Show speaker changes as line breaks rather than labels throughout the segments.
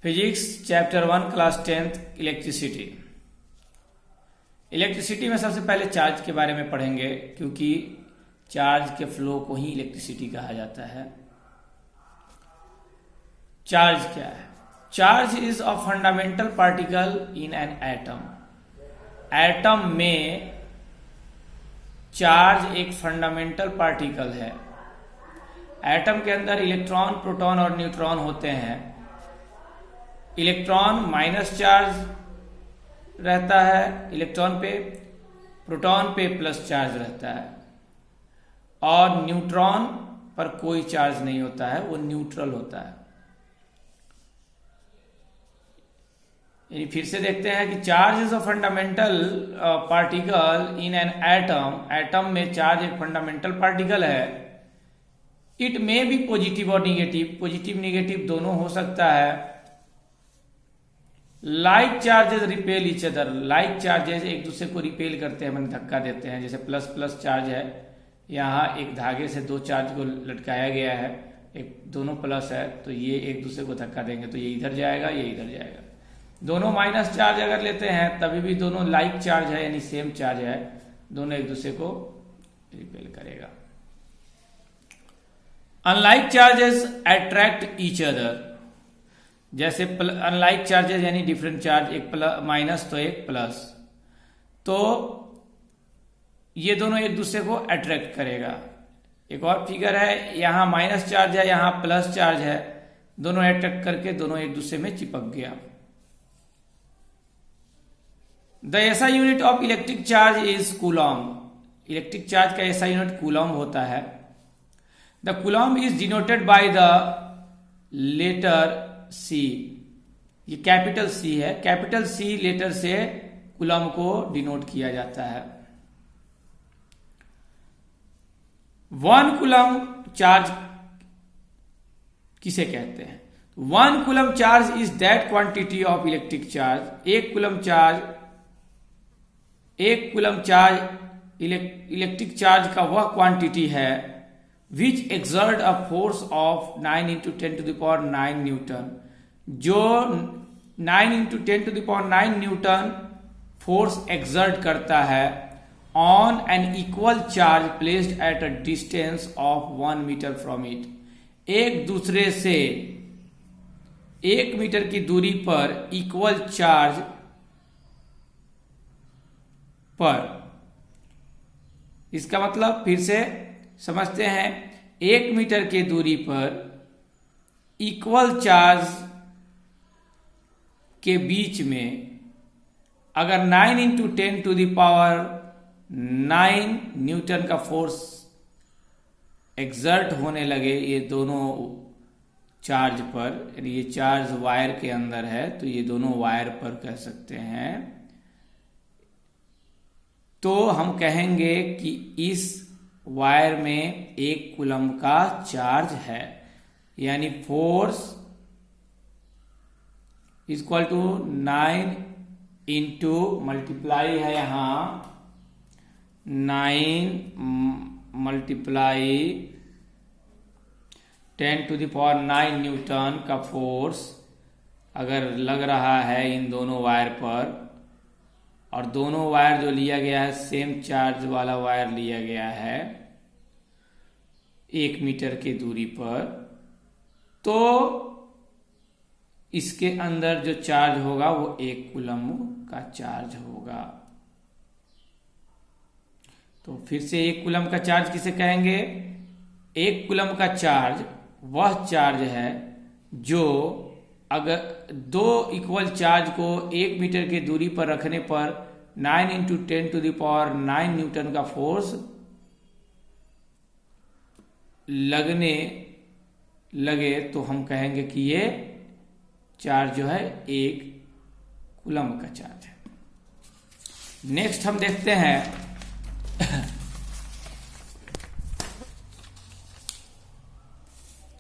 Physics chapter 1 class 10th electricity. Electricity में सबसे पहले चार्ज के बारे में पढ़ेंगे, क्योंकि चार्ज के फ्लो को ही इलेक्ट्रिसिटी कहा जाता है। चार्ज क्या है? Charge is a fundamental particle in an atom. Atom में चार्ज एक फंडामेंटल पार्टिकल है। एटम के अंदर इलेक्ट्रॉन, प्रोटॉन और न्यूट्रॉन होते हैं। इलेक्ट्रॉन माइनस चार्ज रहता है इलेक्ट्रॉन पे, प्रोटॉन पे प्लस चार्ज रहता है, और न्यूट्रॉन पर कोई चार्ज नहीं होता है, वो न्यूट्रल होता है। यानी फिर से देखते हैं कि charge is a fundamental particle in an atom. Atom में चार्ज एक फंडामेंटल पार्टिकल है। इट मे बी पॉजिटिव और निगेटिव, पॉजिटिव निगेटिव दोनों हो सकता है। Like charges repel each other. Like charges एक दूसरे को रिपेल करते हैं, मैंने धक्का देते हैं। जैसे प्लस प्लस चार्ज है, यहाँ एक धागे से दो चार्ज को लटकाया गया है, एक दोनों प्लस है, तो ये एक दूसरे को धक्का देंगे तो ये इधर जाएगा, ये इधर जाएगा। दोनों माइनस चार्ज अगर लेते हैं तभी भी दोनों लाइक चार्ज है, यानी सेम चार्ज है, दोनों एक दूसरे को रिपेल करेगा। Unlike charges attract each other. जैसे अनलाइक चार्जेस यानी डिफरेंट चार्ज, एक माइनस तो एक प्लस, तो ये दोनों एक दूसरे को अट्रैक्ट करेगा। एक और फिगर है, यहां माइनस चार्ज है, यहां प्लस चार्ज है, दोनों अट्रैक्ट करके दोनों एक दूसरे में चिपक गया। The SI unit of electric charge is coulomb. Electric charge का एसआई यूनिट कूलॉम्ब होता है। The coulomb is denoted by the letter C. ये कैपिटल सी है, कैपिटल सी लेटर से कूलॉम्ब को डिनोट किया जाता है। 1 कूलॉम्ब चार्ज किसे कहते हैं? 1 coulomb charge is that quantity of electric charge. एक कूलॉम्ब चार्ज इलेक्ट्रिक चार्ज का वह क्वांटिटी है which exert a force of 9 into 10 to the power 9 newton, जो 9 into 10 to the power 9 newton force exert करता है on an equal charge placed at a distance of 1 metre from it. एक दूसरे से 1 metre की दूरी पर इक्वल चार्ज पर। इसका मतलब फिर से समझते हैं, 1 मीटर की दूरी पर इक्वल चार्ज के बीच में अगर 9 into 10 to the power 9 newton का फोर्स एक्सर्ट होने लगे ये दोनों चार्ज पर, यानी ये चार्ज वायर के अंदर है तो ये दोनों वायर पर कह सकते हैं, तो हम कहेंगे कि इस वायर में 1 कूलम्ब का चार्ज है। यानी force equal to 9 into multiply है, यहां 9 multiply 10 to the power 9 newton का फोर्स अगर लग रहा है इन दोनों वायर पर, और दोनों वायर जो लिया गया है सेम चार्ज वाला वायर लिया गया है 1 मीटर की दूरी पर, तो इसके अंदर जो चार्ज होगा वो 1 कूलम्ब का चार्ज होगा। तो फिर से 1 कूलम्ब का चार्ज किसे कहेंगे? 1 कूलम्ब का चार्ज वह चार्ज है जो अगर 2 इक्वल चार्ज को 1 मीटर की दूरी पर रखने पर 9 into 10 to the power 9 newton का फोर्स लगने लगे तो हम कहेंगे कि ये चार्ज जो है 1 कूलम्ब का चार्ज है। नेक्स्ट हम देखते हैं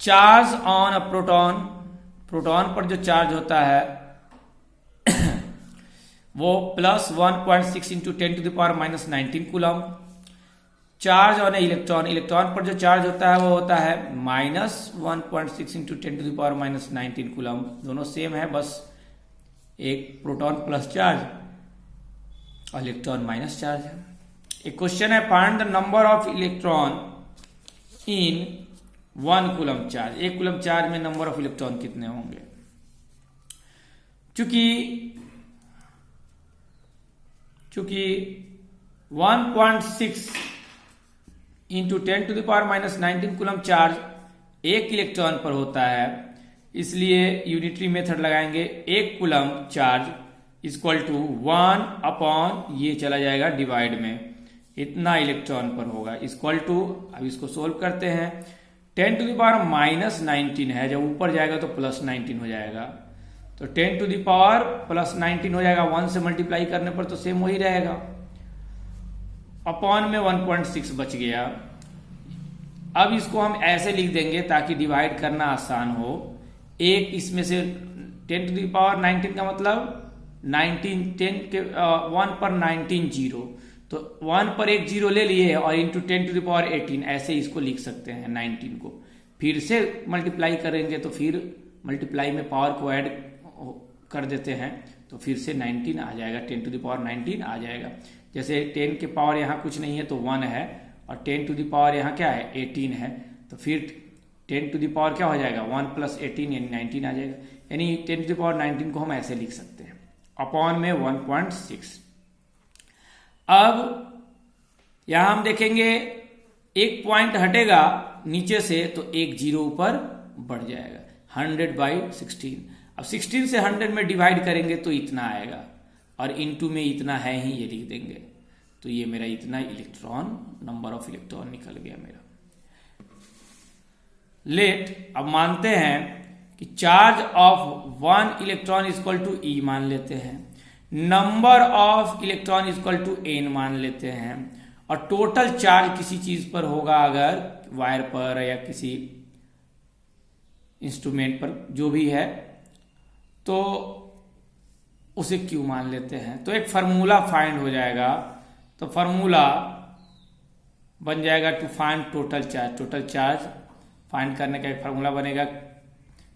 charge on a proton. Proton पर जो चार्ज होता है वो plus 1.6 into 10 to the power minus 19 coulomb. Charge on electron, electron पर जो चार्ज होता है वो होता है -1.6 इंटू 10⁻⁻19 कूलम। दोनों सेम है, बस एक प्रोटॉन प्लस चार्ज और इलेक्ट्रॉन माइनस चार्ज है। एक क्वेश्चन है, find the number of electron in 1 coulomb charge. 1 coulomb charge में नंबर ऑफ इलेक्ट्रॉन कितने होंगे? चूंकि 1.6 इंटू 10⁻⁻19 कूलम चार्ज 1 इलेक्ट्रॉन पर होता है, इसलिए यूनिटरी मेथड लगाएंगे। 1 coulomb charge equal to 1 upon ये चला जाएगा डिवाइड में, इतना इलेक्ट्रॉन पर होगा, इक्वल टू, अब इसको सोल्व करते हैं। 10⁻⁻19 है, जब ऊपर जाएगा तो +19 हो जाएगा, तो 10⁻+19 हो जाएगा। 1 से मल्टीप्लाई करने पर तो सेम वही रहेगा, अपॉन में 1.6 बच गया। अब इसको हम ऐसे लिख देंगे ताकि डिवाइड करना आसान हो। एक इसमें से 10⁻19 का मतलब 19, 10 के 1 पर 19 जीरो, तो 1 पर एक जीरो ले लिए और इंटू 10⁻18 ऐसे इसको लिख सकते हैं 19 को। फिर से मल्टीप्लाई करेंगे तो फिर मल्टीप्लाई में पावर को ऐड कर देते हैं तो फिर से 19 आ जाएगा, 10⁻19 आ जाएगा। जैसे 10 के पावर यहाँ कुछ नहीं है तो 1 है, और 10 टू द पावर यहाँ क्या है 18 है, तो फिर 10 टू द पावर क्या हो जाएगा 1 + 18 यानी 19 आ जाएगा। यानी 10⁻19 को हम ऐसे लिख सकते हैं, अपॉन में 1.6। अब यहां हम देखेंगे एक पॉइंट हटेगा नीचे से तो एक जीरो ऊपर बढ़ जाएगा, 100/16। अब 16 से 100 में डिवाइड करेंगे तो इतना आएगा, और इनटू में इतना है ही, ये लिख देंगे, तो ये मेरा इतना इलेक्ट्रॉन, नंबर ऑफ इलेक्ट्रॉन निकल गया मेरा। लेट, अब मानते हैं कि charge of 1 electron equal to E मान लेते हैं, number of electron equal to n मान लेते हैं, और टोटल चार्ज किसी चीज पर होगा, अगर वायर पर या किसी इंस्ट्रूमेंट पर जो भी है, तो उसे Q मान लेते हैं। तो एक फार्मूला फाइंड हो जाएगा, तो फार्मूला बन जाएगा to find total charge. Total charge find करने का एक फार्मूला बनेगा,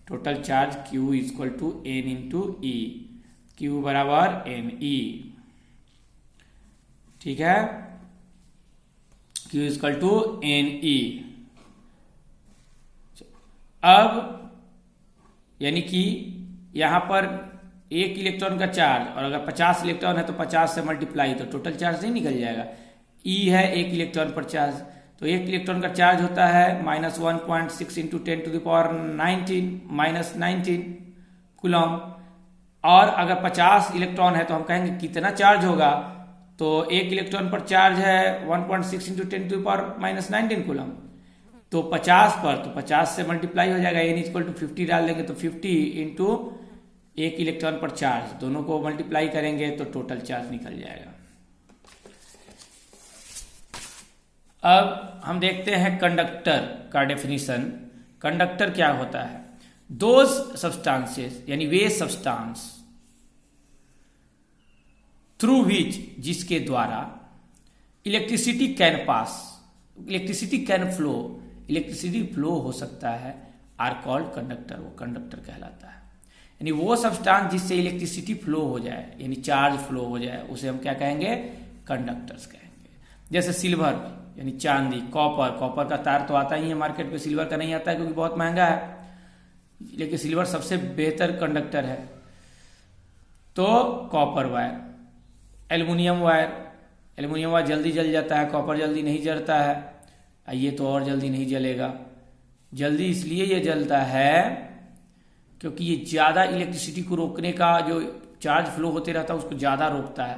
total charge Q equal to N into E, Q बराबर NE, ठीक है, Q इक्वल टू NE। अब यानी कि यहां पर 1 इलेक्ट्रॉन का चार्ज, और अगर 50 इलेक्ट्रॉन है तो 50 से मल्टीप्लाई, तो टोटल चार्ज नहीं निकल जाएगा। E है 1 इलेक्ट्रॉन पर चार्ज, तो 1 इलेक्ट्रॉन का चार्ज होता है -1.6 इंटू 10⁻19 -19 कूलम। और अगर 50 इलेक्ट्रॉन है तो हम कहेंगे कितना चार्ज होगा, तो 1 इलेक्ट्रॉन पर चार्ज है 1.6 इंटू 10⁻19 कूलम, तो 50 पर, तो 50 से मल्टीप्लाई हो जाएगा, n इक्वल टू 50 डाल देंगे तो 50 इंटू 1 इलेक्ट्रॉन पर चार्ज, दोनों को मल्टीप्लाई करेंगे तो टोटल चार्ज निकल जाएगा। अब हम देखते हैं कंडक्टर का डेफिनेशन। कंडक्टर क्या होता है? दोज सब्सटेंसेस, यानी वे सब्सटेंस थ्रू विच, जिसके द्वारा electricity can pass, electricity can flow, electricity flow हो सकता है, आर कॉल्ड कंडक्टर, वो कंडक्टर कहलाता है। यानी वो सब्सटेंस जिससे इलेक्ट्रिसिटी फ्लो हो जाए, यानी चार्ज फ्लो हो जाए, उसे हम क्या कहेंगे? कंडक्टर्स कहेंगे। जैसे सिल्वर यानी चांदी, कॉपर, कॉपर का तार तो आता ही है मार्केट पे, सिल्वर का नहीं आता है क्योंकि बहुत महंगा है, लेकिन सिल्वर सबसे बेहतर कंडक्टर है। तो copper wire, aluminium wire, aluminium wire जल्दी जल जाता है, कॉपर जल्दी नहीं जलता है, ये तो और जल्दी नहीं जलेगा। जल्दी इसलिए ये जलता है क्योंकि ये ज्यादा इलेक्ट्रिसिटी को रोकने का, जो चार्ज फ्लो होते रहता है उसको ज्यादा रोकता है।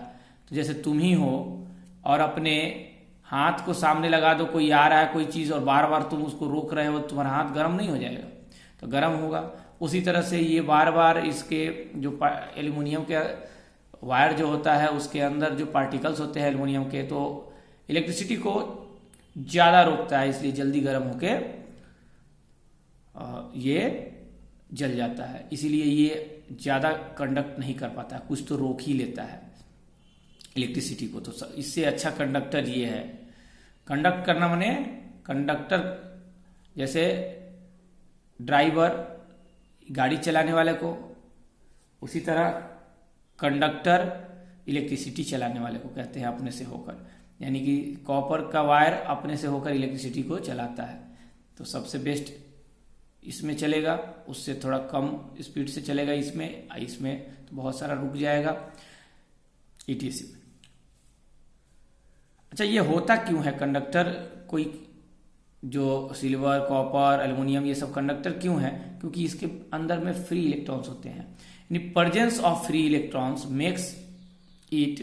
तो जैसे तुम ही हो और अपने हाथ को सामने लगा दो, कोई आ रहा है कोई चीज और बार बार तुम उसको रोक रहे हो, तुम्हारा हाथ गर्म नहीं हो जाएगा? तो गर्म होगा। उसी तरह से ये बार बार इसके जो एल्युमिनियम के वायर जो होता है उसके अंदर जो पार्टिकल्स होते हैं एल्युमिनियम के, तो इलेक्ट्रिसिटी को ज्यादा रोकता है, इसलिए जल्दी गर्म होके ये जल जाता है। इसीलिए ये ज्यादा कंडक्ट नहीं कर पाता, कुछ तो रोक ही लेता है इलेक्ट्रिसिटी को। तो इससे अच्छा कंडक्टर ये है। कंडक्ट करना माने कंडक्टर, जैसे ड्राइवर गाड़ी चलाने वाले को, उसी तरह कंडक्टर इलेक्ट्रिसिटी चलाने वाले को कहते हैं अपने से होकर, यानी कि कॉपर का वायर अपने से होकर इलेक्ट्रिसिटी को चलाता है। तो सबसे बेस्ट इसमें चलेगा, उससे थोड़ा कम स्पीड से चलेगा इसमें तो बहुत सारा रुक जाएगा ETC। अच्छा, ये होता क्यों है कंडक्टर? कोई जो सिल्वर, कॉपर, एल्युमिनियम, ये सब कंडक्टर क्यों है? क्योंकि इसके अंदर में फ्री इलेक्ट्रॉन्स होते हैं। यानी presence of free electrons makes it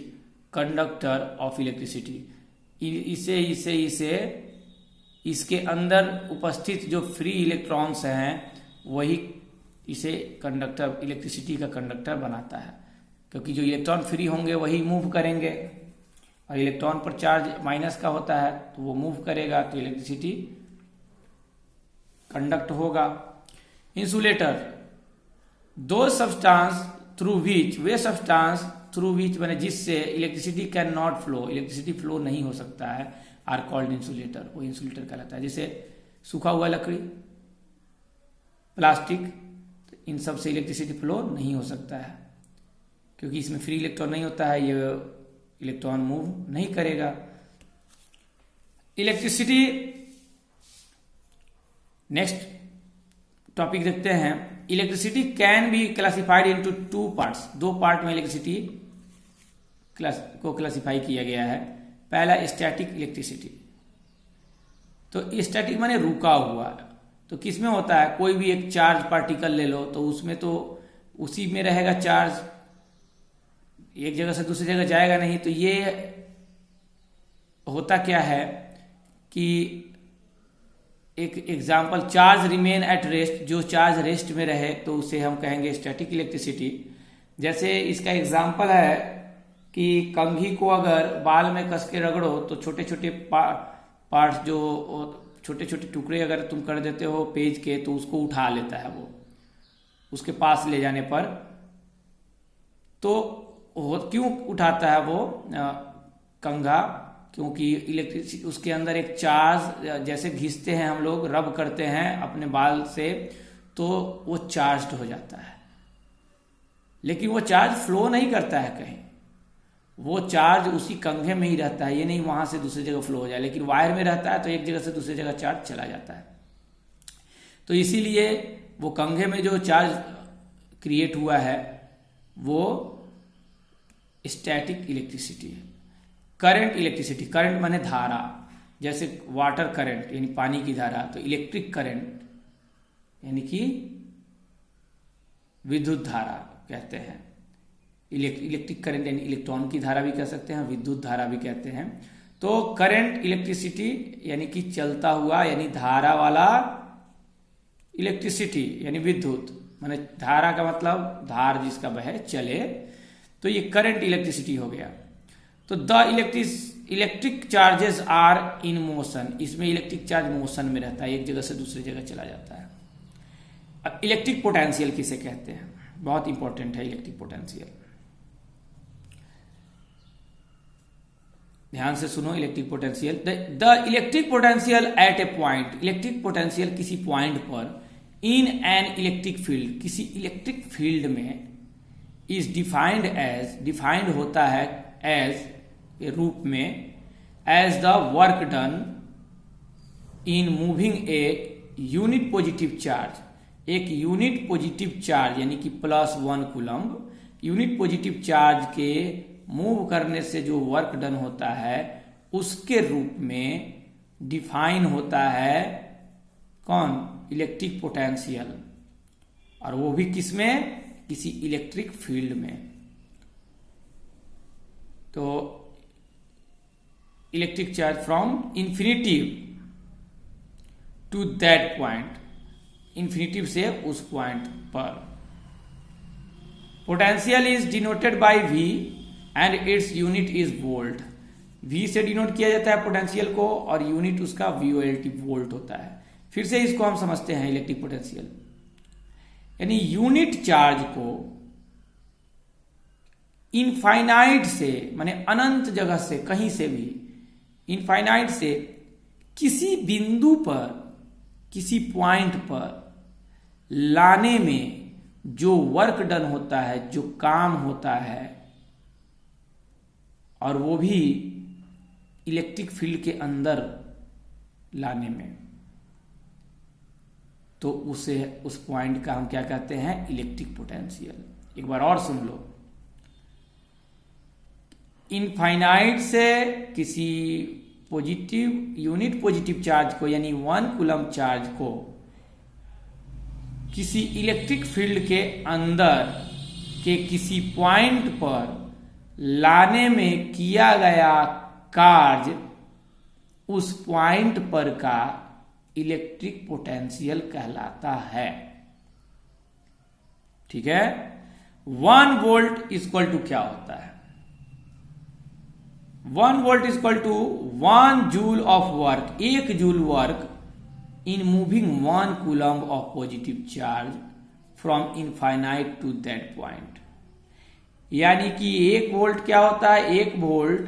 conductor of electricity. इसे इसके अंदर उपस्थित जो फ्री इलेक्ट्रॉन्स हैं वही इसे कंडक्टर, इलेक्ट्रिसिटी का कंडक्टर बनाता है, क्योंकि जो इलेक्ट्रॉन फ्री होंगे वही मूव करेंगे, और इलेक्ट्रॉन पर चार्ज माइनस का होता है तो वो मूव करेगा, तो इलेक्ट्रिसिटी कंडक्ट होगा। इंसुलेटर, दो substance through which, way substance through which माने जिससे electricity can not flow, electricity flow नहीं हो सकता है, आर कॉल्ड इंसुलेटर, वो इंसुलेटर कहलाता है। जैसे सूखा हुआ लकड़ी, प्लास्टिक, तो इन सब से इलेक्ट्रिसिटी फ्लो नहीं हो सकता है, क्योंकि इसमें फ्री इलेक्ट्रॉन नहीं होता है, ये इलेक्ट्रॉन मूव नहीं करेगा। इलेक्ट्रिसिटी, नेक्स्ट टॉपिक देखते हैं। Electricity can be classified into 2 parts, 2 part में इलेक्ट्रिसिटी को क्लासिफाई किया गया है। पहला स्टैटिक इलेक्ट्रिसिटी, तो स्टैटिक माने रुका हुआ, तो किसमें होता है? कोई भी एक चार्ज पार्टिकल ले लो, तो उसमें तो उसी में रहेगा चार्ज, एक जगह से दूसरी जगह जाएगा नहीं। तो ये होता क्या है कि एक example, charge remain at rest, जो चार्ज रेस्ट में रहे तो उसे हम कहेंगे स्टैटिक इलेक्ट्रिसिटी। जैसे इसका एग्जाम्पल है कि कंघी को अगर बाल में कस के रगड़ो तो छोटे छोटे पार्ट्स, जो छोटे छोटे टुकड़े अगर तुम कर देते हो पेज के, तो उसको उठा लेता है वो, उसके पास ले जाने पर। तो क्यों उठाता है वो कंघा? क्योंकि इलेक्ट्रिसिटी, उसके अंदर एक चार्ज, जैसे घिसते हैं हम लोग, रब करते हैं अपने बाल से, तो वो चार्ज्ड हो जाता है, लेकिन वो चार्ज फ्लो नहीं करता है कहीं, वो चार्ज उसी कंघे में ही रहता है, ये नहीं वहां से दूसरी जगह फ्लो हो जाए। लेकिन वायर में रहता है तो एक जगह से दूसरी जगह चार्ज चला जाता है। तो इसीलिए वो कंघे में जो चार्ज क्रिएट हुआ है वो स्टैटिक इलेक्ट्रिसिटी है। करंट इलेक्ट्रिसिटी, करंट माने धारा, जैसे वाटर करंट यानी पानी की धारा, तो इलेक्ट्रिक करंट यानी कि विद्युत धारा कहते हैं। इलेक्ट्रिक करंट यानी इलेक्ट्रॉन की धारा भी कह सकते हैं, विद्युत धारा भी कहते हैं। तो करंट इलेक्ट्रिसिटी यानी कि चलता हुआ, यानी धारा वाला इलेक्ट्रिसिटी यानी विद्युत, माने धारा का मतलब धार जिसका बहे चले, तो ये करंट इलेक्ट्रिसिटी हो गया। तो the electric charges are in motion, इसमें इलेक्ट्रिक चार्ज मोशन में रहता है, एक जगह से दूसरी जगह चला जाता है। अब इलेक्ट्रिक पोटेंशियल किसे कहते हैं? बहुत इंपॉर्टेंट है इलेक्ट्रिक पोटेंशियल, ध्यान से सुनो। Electric potential, the electric potential at a point, electric potential किसी पॉइंट पर, इन एन इलेक्ट्रिक फील्ड, किसी इलेक्ट्रिक फील्ड में, इज डिफाइंड एज, डिफाइंड होता है एज के रूप में, as the work done in moving a unit positive charge, एक यूनिट पॉजिटिव चार्ज यानी कि +1 कूलम्ब, यूनिट पॉजिटिव चार्ज के मूव करने से जो वर्क डन होता है उसके रूप में डिफाइन होता है कौन? इलेक्ट्रिक पोटेंशियल, और वो भी किसमें? किसी इलेक्ट्रिक फील्ड में। तो electric charge from infinitive to that point, infinitive से उस पॉइंट पर। Potential is denoted by V and its unit is volt. V से डिनोट किया जाता है पोटेंशियल को, और यूनिट उसका VOLT, वोल्ट होता है। फिर से इसको हम समझते हैं इलेक्ट्रिक पोटेंशियल, यानी यूनिट चार्ज को इनफाइनाइट से, माने अनंत जगह से, कहीं से भी, इनफाइनाइट से किसी बिंदु पर, किसी पॉइंट पर लाने में जो वर्क डन होता है, जो काम होता है, और वो भी इलेक्ट्रिक फील्ड के अंदर लाने में, तो उसे, उस पॉइंट का हम क्या कहते हैं? Electric potential. एक बार और सुन लो। इनफाइनाइट से किसी पॉजिटिव, यूनिट पॉजिटिव चार्ज को, यानी 1 कूलम चार्ज को किसी इलेक्ट्रिक फील्ड के अंदर के किसी पॉइंट पर लाने में किया गया कार्य, उस पॉइंट पर का इलेक्ट्रिक पोटेंशियल कहलाता है। ठीक है। 1 वोल्ट इक्वल टू क्या होता है? 1 volt equal to 1 joule of work, 1 joule work in moving 1 coulomb of positive charge from infinite to that point। यानी कि 1 वोल्ट क्या होता है? 1 वोल्ट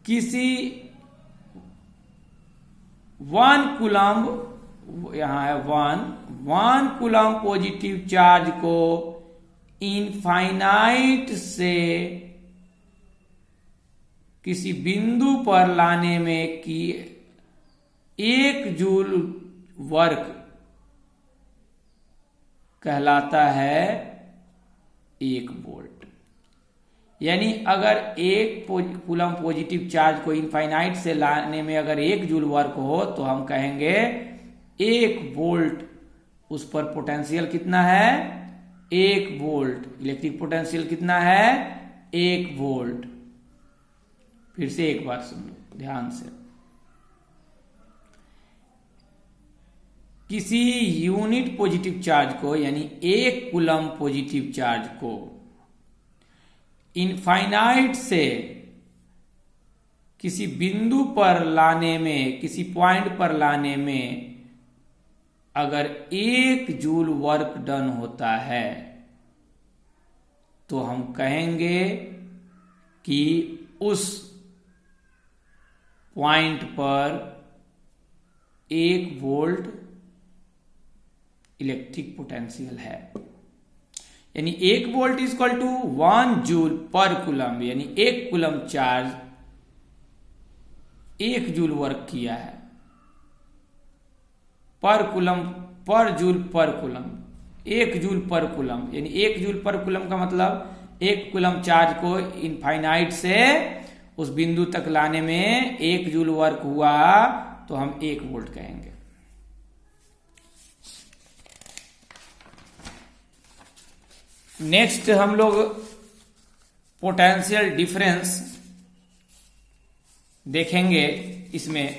किसी 1 कूलम्ब, यहां है 1 कूलम्ब पॉजिटिव चार्ज को इनफाइनाइट से किसी बिंदु पर लाने में कि 1 जूल वर्क कहलाता है 1 वोल्ट। यानी अगर 1 कूलम पॉजिटिव चार्ज को इनफाइनाइट से लाने में अगर 1 जूल वर्क हो, तो हम कहेंगे 1 वोल्ट, उस पर पोटेंशियल कितना है? 1 वोल्ट। इलेक्ट्रिक पोटेंशियल कितना है? 1 वोल्ट। फिर से एक बार सुन लो ध्यान से। किसी यूनिट पॉजिटिव चार्ज को, यानी 1 कूलम पॉजिटिव चार्ज को इनफाइनाइट से किसी बिंदु पर लाने में, किसी पॉइंट पर लाने में अगर 1 जूल वर्क डन होता है, तो हम कहेंगे कि उस पॉइंट पर 1 वोल्ट इलेक्ट्रिक पोटेंशियल है। यानी 1 volt is equal to 1 joule per coulomb, यानी 1 कूलम चार्ज 1 जूल वर्क किया है। पर कूलम, पर joule per coulomb, 1 joule per coulomb, यानी 1 जूल पर कूलम का मतलब 1 कूलम चार्ज को इनफाइनाइट से उस बिंदु तक लाने में 1 जूल वर्क हुआ, तो हम 1 वोल्ट कहेंगे। नेक्स्ट हम लोग पोटेंशियल डिफरेंस देखेंगे। इसमें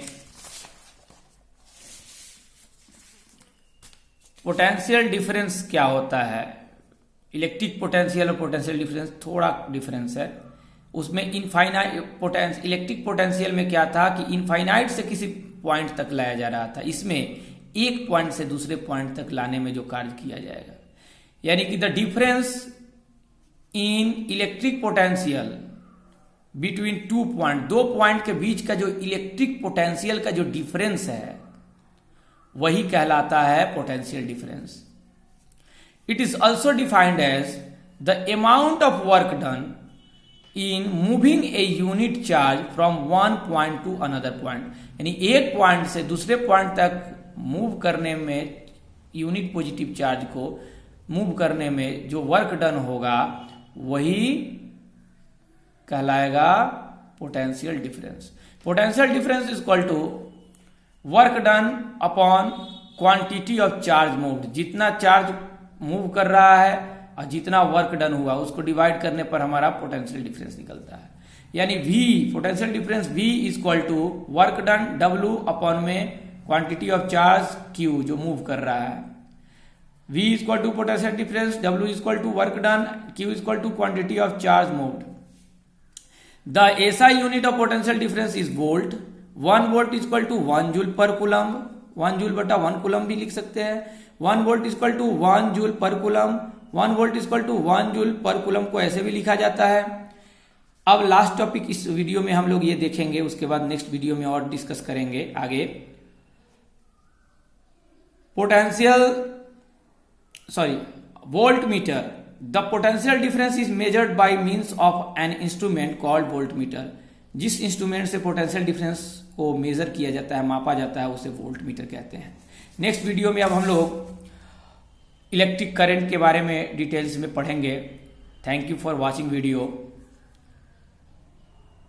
पोटेंशियल डिफरेंस क्या होता है? इलेक्ट्रिक पोटेंशियल और पोटेंशियल डिफरेंस थोड़ा डिफरेंस है। उसमें इनफाइनाइट इलेक्ट्रिक पोटेंशियल में क्या था कि इनफाइनाइट से किसी पॉइंट तक लाया जा रहा था, इसमें एक पॉइंट से दूसरे पॉइंट तक लाने में जो कार्य किया जाएगा, यानी कि the difference in electric potential between 2 point, 2 point के बीच का जो इलेक्ट्रिक पोटेंशियल का जो डिफरेंस है, वही कहलाता है potential difference. It is also defined as the amount of work done in moving a unit charge from 1 point to another point, यानी एक पॉइंट से दूसरे पॉइंट तक मूव करने में, यूनिट पॉजिटिव चार्ज को मूव करने में जो वर्क डन होगा, वही कहलाएगा potential difference. Potential difference is equal to work done upon quantity of charge moved. जितना चार्ज मूव कर रहा है और जितना वर्क डन हुआ, उसको डिवाइड करने पर हमारा पोटेंशियल डिफरेंस निकलता है। यानी V, potential difference V is equal to work done W upon में क्वांटिटी ऑफ चार्ज Q जो मूव कर रहा है। V is equal to potential difference, W is equal to work done, Q is equal to quantity of charge moved. The SI unit of potential difference is volt. 1 volt is equal to 1 joule per coulomb, 1 joule बटा 1 coulomb भी लिख सकते हैं। 1 volt is equal to 1 joule per coulomb, 1 volt is equal to 1 joule per coulomb को ऐसे भी लिखा जाता है। अब लास्ट टॉपिक इस वीडियो में हम लोग ये देखेंगे, उसके बाद नेक्स्ट वीडियो में और डिस्कस करेंगे आगे। Volt meter. The potential difference is measured by means of an instrument called volt meter. जिस इंस्ट्रूमेंट से पोटेंशियल डिफरेंस को मेजर किया जाता है, मापा जाता है, उसे वोल्ट मीटर कहते हैं। नेक्स्ट वीडियो में अब हम लोग इलेक्ट्रिक करंट के बारे में डिटेल्स में पढ़ेंगे। Thank you for watching video.